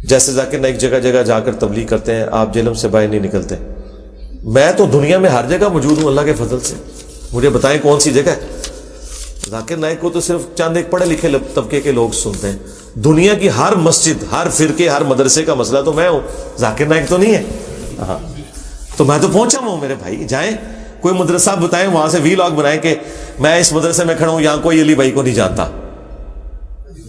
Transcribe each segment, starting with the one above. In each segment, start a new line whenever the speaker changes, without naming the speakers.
جیسے ذاکر نائک جگہ جگہ جا کر تبلیغ کرتے ہیں، آپ جہلم سے باہر نہیں نکلتے. میں تو دنیا میں ہر جگہ موجود ہوں اللہ کے فضل سے. مجھے بتائیں کون سی جگہ ہے؟ ذاکر نائک کو تو صرف چند ایک پڑھے لکھے طبقے کے لوگ سنتے ہیں. دنیا کی ہر مسجد، ہر فرقے، ہر مدرسے کا مسئلہ تو میں ہوں، ذاکر نائک تو نہیں ہے. ہاں تو میں تو پہنچا ہوں میرے بھائی. جائیں کوئی مدرسہ بتائیں، وہاں سے وی لاگ بنائیں کہ میں اس مدرسے میں کھڑا ہوں، یہاں کوئی علی بھائی کو نہیں جانتا.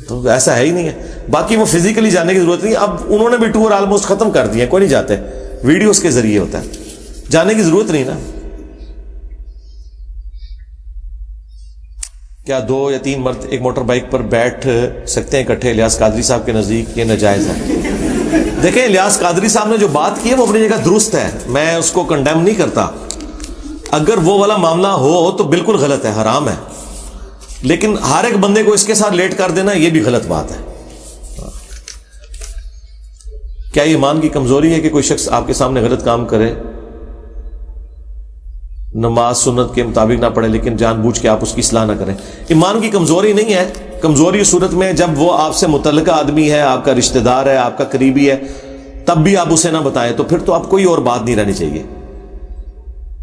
تو ایسا ہے ہی نہیں ہے. باقی وہ فزیکلی جانے کی ضرورت نہیں. اب انہوں نے بھی ٹور آلموسٹ ختم کر دیا، کوئی نہیں جاتے، ویڈیوز کے ذریعے ہوتا ہے، جانے کی ضرورت نہیں نا. کیا 2 یا 3 مرد ایک موٹر بائک پر بیٹھ سکتے ہیں اکٹھے؟ الیاس قادری صاحب کے نزدیک یہ ناجائز ہے. دیکھیں الیاس قادری صاحب نے جو بات کی ہے وہ اپنی جگہ درست ہے، میں اس کو کنڈیم نہیں کرتا. اگر وہ والا معاملہ ہو تو بالکل غلط ہے، حرام ہے. لیکن ہر ایک بندے کو اس کے ساتھ لیٹ کر دینا یہ بھی غلط بات ہے. کیا ایمان کی کمزوری ہے کہ کوئی شخص آپ کے سامنے غلط کام کرے، نماز سنت کے مطابق نہ پڑھے لیکن جان بوجھ کے آپ اس کی اصلاح نہ کریں؟ ایمان کی کمزوری نہیں ہے. کمزوری صورت میں جب وہ آپ سے متعلقہ آدمی ہے، آپ کا رشتہ دار ہے، آپ کا قریبی ہے، تب بھی آپ اسے نہ بتائیں تو پھر تو آپ کوئی اور بات نہیں رہنی چاہیے.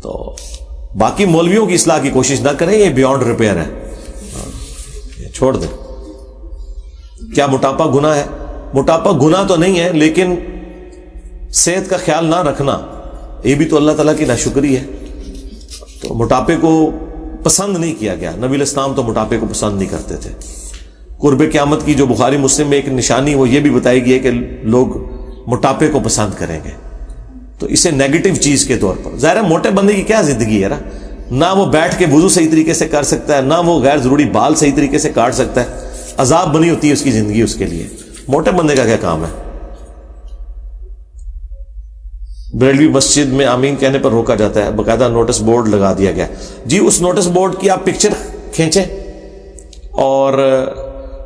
تو باقی مولویوں کی اصلاح کی کوشش نہ کریں، یہ بیونڈ ریپیئر ہے، چھوڑ دیں. کیا موٹاپا گناہ ہے؟ موٹاپا گناہ تو نہیں ہے، لیکن صحت کا خیال نہ رکھنا یہ بھی تو اللہ تعالیٰ کی ناشکری ہے. تو موٹاپے کو پسند نہیں کیا گیا. نبی علیہ السلام تو موٹاپے کو پسند نہیں کرتے تھے. قرب قیامت کی جو بخاری مسلم میں ایک نشانی وہ یہ بھی بتائی گئی ہے کہ لوگ موٹاپے کو پسند کریں گے. تو اسے نیگیٹو چیز کے طور پر، ظاہر ہے موٹے بندے کی کیا زندگی ہے نہ وہ بیٹھ کے وضو صحیح طریقے سے کر سکتا ہے، نہ وہ غیر ضروری بال صحیح طریقے سے کاٹ سکتا ہے. عذاب بنی ہوتی ہے اس کی زندگی اس کے لیے. موٹے بندے کا کیا کام ہے؟ بریلوی مسجد میں آمین کہنے پر روکا جاتا ہے، باقاعدہ نوٹس بورڈ لگا دیا گیا. جی اس نوٹس بورڈ کی آپ پکچر کھینچیں اور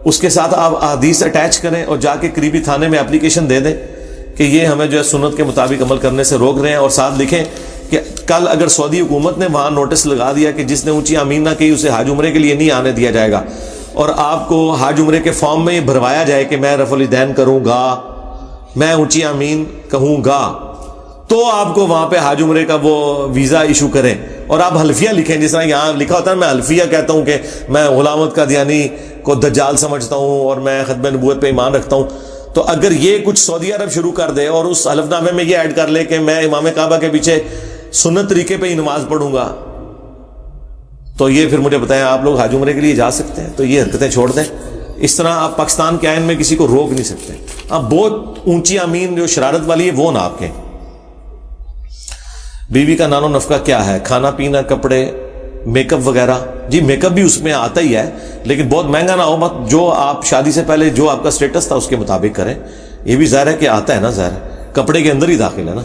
اس کے ساتھ آپ احادیث اٹیچ کریں اور جا کے قریبی تھانے میں اپلیکیشن دے دیں کہ یہ ہمیں جو ہے سنت کے مطابق عمل کرنے سے روک رہے ہیں، اور ساتھ لکھیں کہ کل اگر سعودی حکومت نے وہاں نوٹس لگا دیا کہ جس نے اونچی آمین نہ کی اسے حج عمرے کے لیے نہیں آنے دیا جائے گا، اور آپ کو حج عمرے کے فارم میں یہ بھروایا جائے کہ میں رفع الیدین کروں گا، میں اونچی آمین کہوں گا، تو آپ کو وہاں پہ حج عمرے کا وہ ویزا ایشو کریں اور آپ حلفیہ لکھیں. جس طرح یہاں لکھا ہوتا ہے میں حلفیہ کہتا ہوں کہ میں غلامت قادیانی کو دجال سمجھتا ہوں اور میں ختم نبوت پہ ایمان رکھتا ہوں. تو اگر یہ کچھ سعودی عرب شروع کر دے اور اس حلف نامے میں یہ ایڈ کر لے کہ میں امام کعبہ کے پیچھے سنت طریقے پہ ہی نماز پڑھوں گا، تو یہ پھر مجھے بتائیں آپ لوگ حج عمرے کے لیے جا سکتے ہیں؟ تو یہ حرکتیں چھوڑ دیں. اس طرح آپ پاکستان کے آئین میں کسی کو روک نہیں سکتے. آپ بہت اونچی آمین جو شرارت والی ہے وہ نہ آپ کہیں. بیوی کا نان و نفقہ کیا ہے؟ کھانا پینا، کپڑے، میک اپ وغیرہ. جی میک اپ بھی اس میں آتا ہی ہے لیکن بہت مہنگا نہ ہو، مت جو آپ شادی سے پہلے جو آپ کا سٹیٹس تھا اس کے مطابق کریں. یہ بھی ظاہر ہے کہ آتا ہے نا، ظاہر ہے کپڑے کے اندر ہی داخل ہے نا.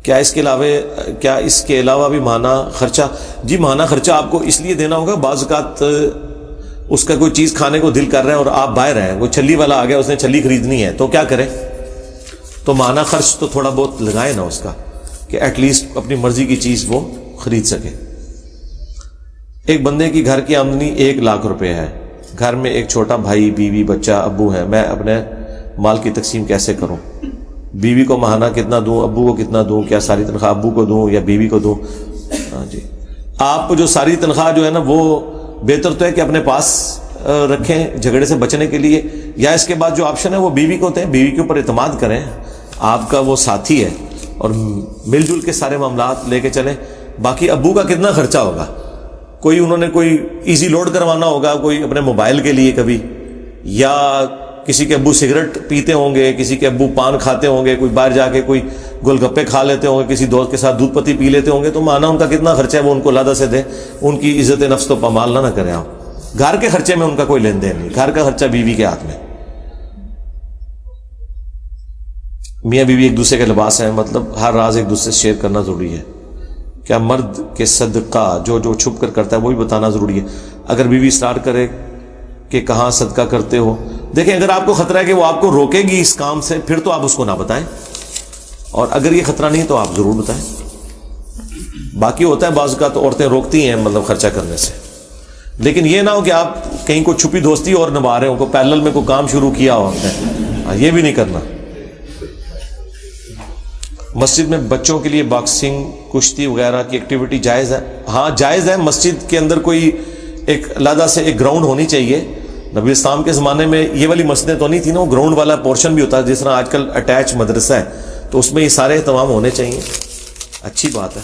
کیا اس کے علاوہ بھی ماہانہ خرچہ؟ جی ماہانہ خرچہ آپ کو اس لیے دینا ہوگا، بعض اوقات اس کا کوئی چیز کھانے کو دل کر رہا ہے اور آپ باہر ہیں، کوئی چھلی والا آ گیا اس نے چھلی خریدنی ہے تو کیا کریں؟ تو ماہانہ خرچ تو تھوڑا بہت لگائیں نا اس کا کہ ایٹ لیسٹ اپنی مرضی کی چیز وہ خرید سکے. ایک بندے کی گھر کی آمدنی 1 لاکھ روپے ہے، گھر میں ایک چھوٹا بھائی، بیوی، بچہ، ابو ہے، میں اپنے مال کی تقسیم کیسے کروں؟ بیوی کو ماہانہ کتنا دوں، ابو کو کتنا دوں؟ کیا ساری تنخواہ ابو کو دوں یا بیوی کو دوں؟ ہاں جی آپ جو ساری تنخواہ جو ہے نا وہ بہتر تو ہے کہ اپنے پاس رکھیں جھگڑے سے بچنے کے لیے، یا اس کے بعد جو آپشن ہے وہ بیوی کو دیں. بیوی کے اوپر اعتماد کریں، آپ کا وہ ساتھی ہے اور مل جل کے سارے معاملات لے کے چلیں. باقی ابو کا کتنا خرچہ ہوگا؟ کوئی انہوں نے کوئی ایزی لوڈ کروانا ہوگا کوئی اپنے موبائل کے لیے کبھی، یا کسی کے ابو سگریٹ پیتے ہوں گے، کسی کے ابو پان کھاتے ہوں گے، کوئی باہر جا کے کوئی گول گپے کھا لیتے ہوں گے، کسی دوست کے ساتھ دودھ پتی پی لیتے ہوں گے. تو مانا ان کا کتنا خرچہ ہے وہ ان کو علیحدہ سے دیں. ان کی عزت نفس تو پامال نہ کریں. آپ گھر کے خرچے میں ان کا کوئی لین دین نہیں، گھر کا خرچہ بیوی کے ہاتھ میں. میاں بیوی ایک دوسرے کے لباس ہیں، مطلب ہر راز ایک دوسرے سے شیئر کرنا ضروری ہے. کیا مرد کے صدقہ جو چھپ کر کرتا ہے وہ بھی بتانا ضروری ہے؟ اگر بیوی اصرار کرے کہ کہاں صدقہ کرتے ہو، دیکھیں اگر آپ کو خطرہ ہے کہ وہ آپ کو روکے گی اس کام سے پھر تو آپ اس کو نہ بتائیں، اور اگر یہ خطرہ نہیں تو آپ ضرور بتائیں. باقی ہوتا ہے بعض اوقات عورتیں روکتی ہیں مطلب خرچہ کرنے سے، لیکن یہ نہ ہو کہ آپ کہیں کوئی چھپی دوستی اور نبھا رہے ہو، کو پیرلل میں کوئی کام شروع کیا ہو آپ نے یہ بھی نہیں کرنا. مسجد میں بچوں کے لیے باکسنگ کشتی وغیرہ کی ایکٹیویٹی جائز ہے؟ ہاں جائز ہے. مسجد کے اندر کوئی ایک علیحدہ سے ایک گراؤنڈ ہونی چاہیے. نبی اسلام کے زمانے میں یہ والی مسجدیں تو نہیں تھی نا, وہ گراؤنڈ والا پورشن بھی ہوتا ہے, جس طرح آج کل اٹیچ مدرسہ ہے, تو اس میں یہ سارے اہتمام ہونے چاہیے. اچھی بات ہے.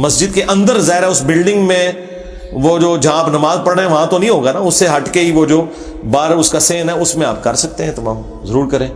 مسجد کے اندر ظاہر ہے اس بلڈنگ میں وہ جو جہاں آپ نماز پڑھ رہے ہیں وہاں تو نہیں ہوگا نا, اس سے ہٹ کے ہی وہ جو باہر اس کا سین ہے اس میں آپ کر سکتے ہیں اہتمام, ضرور کریں.